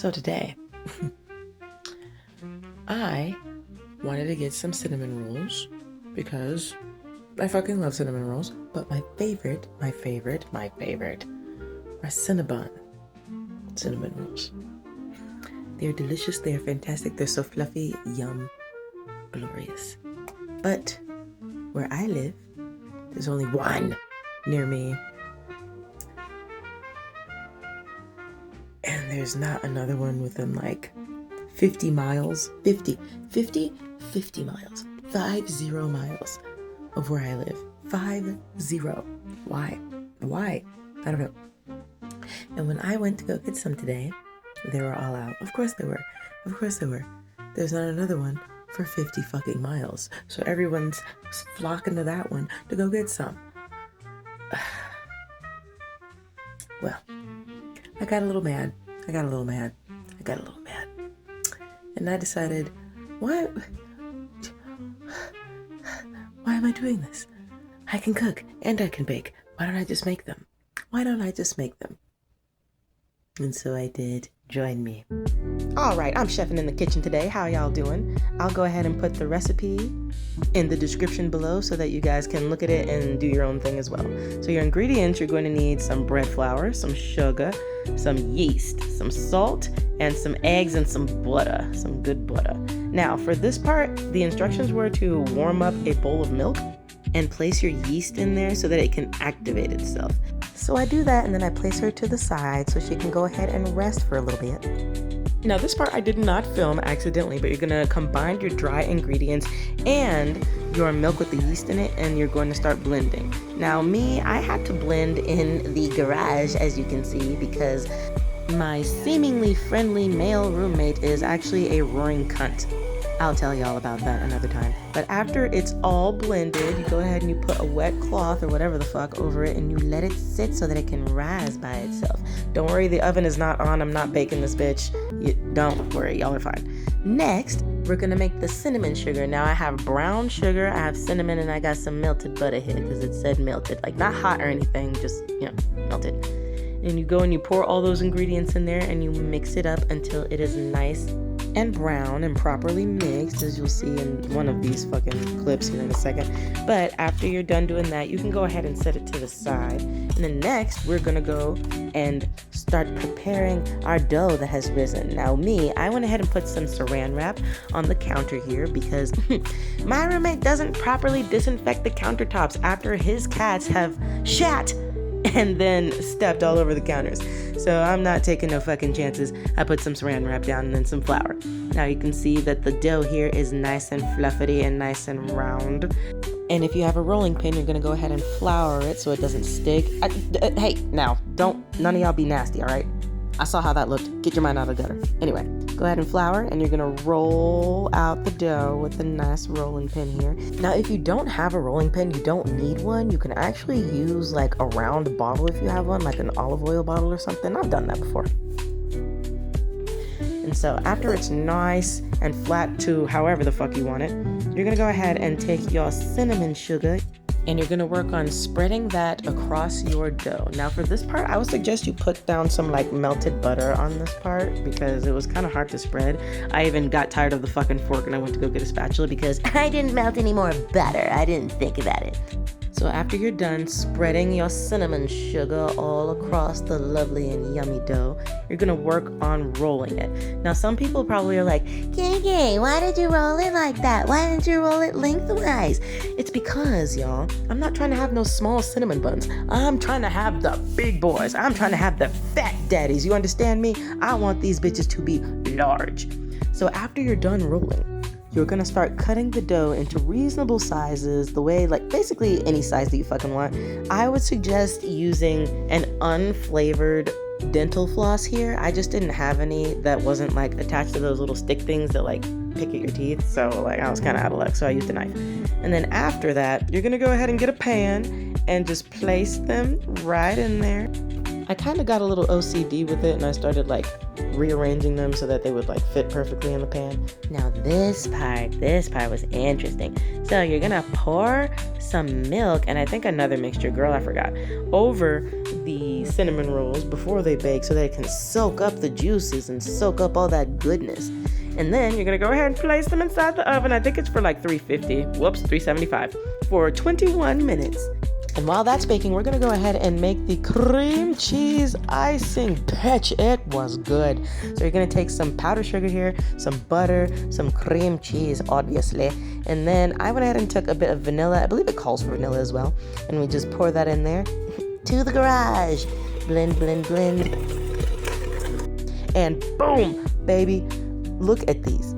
So today, I wanted to get some cinnamon rolls because I fucking love cinnamon rolls, but my favorite are Cinnabon Cinnamon Rolls. They're delicious, they're fantastic, they're so fluffy, yum, glorious. But where I live, there's only one near me. And there's not another one within like 50 miles, 50 miles, 50 miles of where I live. 50. Why? I don't know. And when I went to go get some today, they were all out. Of course they were. There's not another one for 50 fucking miles. So everyone's flocking to that one to go get some. Well, I got a little mad. And I decided, why am I doing this? I can cook and I can bake. Why don't I just make them? And so I did. Join me. All right, I'm chefing in the kitchen today. How y'all doing? I'll go ahead and put the recipe in the description below so that you guys can look at it and do your own thing as well. So your ingredients, you're going to need some bread flour, some sugar, some yeast, some salt, and some eggs and some butter, some good butter. Now for this part, the instructions were to warm up a bowl of milk and place your yeast in there so that it can activate itself. So I do that and then I place her to the side so she can go ahead and rest for a little bit. Now this part I did not film accidentally, but you're gonna combine your dry ingredients and your milk with the yeast in it, and you're going to start blending. Now me, I had to blend in the garage, as you can see, because my seemingly friendly male roommate is actually a roaring cunt. I'll tell y'all about that another time. But after it's all blended, you go ahead and you put a wet cloth or whatever the fuck over it and you let it sit so that it can rise by itself. Don't worry, the oven is not on. I'm not baking this bitch. Don't worry, y'all are fine. Next, we're gonna make the cinnamon sugar. Now I have brown sugar, I have cinnamon, and I got some melted butter here because it said melted. Like not hot or anything, just, melted. And you go and you pour all those ingredients in there and you mix it up until it is nice and brown and properly mixed, as you'll see in one of these fucking clips here in a second. But after you're done doing that, you can go ahead and set it to the side. And then next, we're gonna go and start preparing our dough that has risen. Now me, I went ahead and put some saran wrap on the counter here because my roommate doesn't properly disinfect the countertops after his cats have shat and then stepped all over the counters. So I'm not taking no fucking chances. I put some saran wrap down and then some flour. Now you can see that the dough here is nice and fluffy and nice and round. And if you have a rolling pin, you're gonna go ahead and flour it so it doesn't stick. Hey, now, none of y'all be nasty, all right? I saw how that looked. Get your mind out of the gutter. Anyway, go ahead and flour, and you're gonna roll out the dough with a nice rolling pin here. Now, if you don't have a rolling pin, you don't need one. You can actually use like a round bottle if you have one, like an olive oil bottle or something. I've done that before. And so after it's nice and flat to however the fuck you want it, you're gonna go ahead and take your cinnamon sugar and you're gonna work on spreading that across your dough. Now for this part, I would suggest you put down some like melted butter on this part because it was kind of hard to spread. I even got tired of the fucking fork and I went to go get a spatula because I didn't melt any more butter. I didn't think about it. So after you're done spreading your cinnamon sugar all across the lovely and yummy dough, you're gonna work on rolling it. Now some people probably are like, Gay, why did you roll it like that? Why didn't you roll it lengthwise? It's because, y'all, I'm not trying to have no small cinnamon buns. I'm trying to have the big boys. I'm trying to have the fat daddies. You understand me? I want these bitches to be large. So after you're done rolling, you're gonna start cutting the dough into reasonable sizes, the way, like basically any size that you fucking want. I would suggest using an unflavored dental floss here. I just didn't have any that wasn't like attached to those little stick things that like pick at your teeth. So like I was kind of out of luck, so I used a knife. And then after that, you're gonna go ahead and get a pan and just place them right in there. I kind of got a little OCD with it and I started like rearranging them so that they would like fit perfectly in the pan. Now this part was interesting. So you're gonna pour some milk and I think another mixture, girl, I forgot, over the these cinnamon rolls before they bake so that it can soak up the juices and soak up all that goodness. And then you're gonna go ahead and place them inside the oven. I think it's for like 375 for 21 minutes. And while that's baking, we're gonna go ahead and make the cream cheese icing. Bitch, it was good. So you're gonna take some powdered sugar here, some butter, some cream cheese, obviously. And then I went ahead and took a bit of vanilla. I believe it calls for vanilla as well. And we just pour that in there. To the garage. Blend, blend, blend. And boom, baby. Look at these.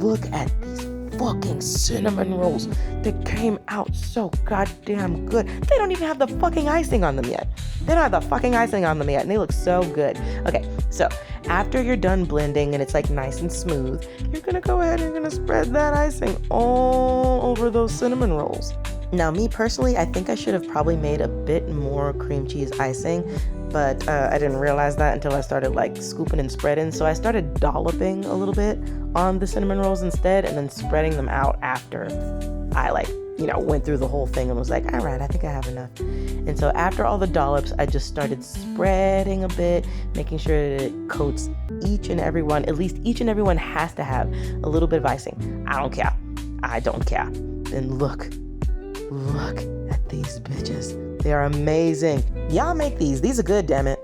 Look at these fucking cinnamon rolls. They came out so goddamn good. They don't even have the fucking icing on them yet. They don't have the fucking icing on them yet, and they look so good. Okay, so after you're done blending and it's like nice and smooth, you're gonna go ahead and you're gonna spread that icing all over those cinnamon rolls. Now, me personally, I think I should have probably made a bit more cream cheese icing, but I didn't realize that until I started like scooping and spreading. So I started dolloping a little bit on the cinnamon rolls instead, and then spreading them out after I went through the whole thing and was like, all right, I think I have enough. And so after all the dollops, I just started spreading a bit, making sure that it coats each and every one. At least each and every one has to have a little bit of icing. I don't care. And look at these bitches. They are amazing. Y'all make these. These are good, damn it.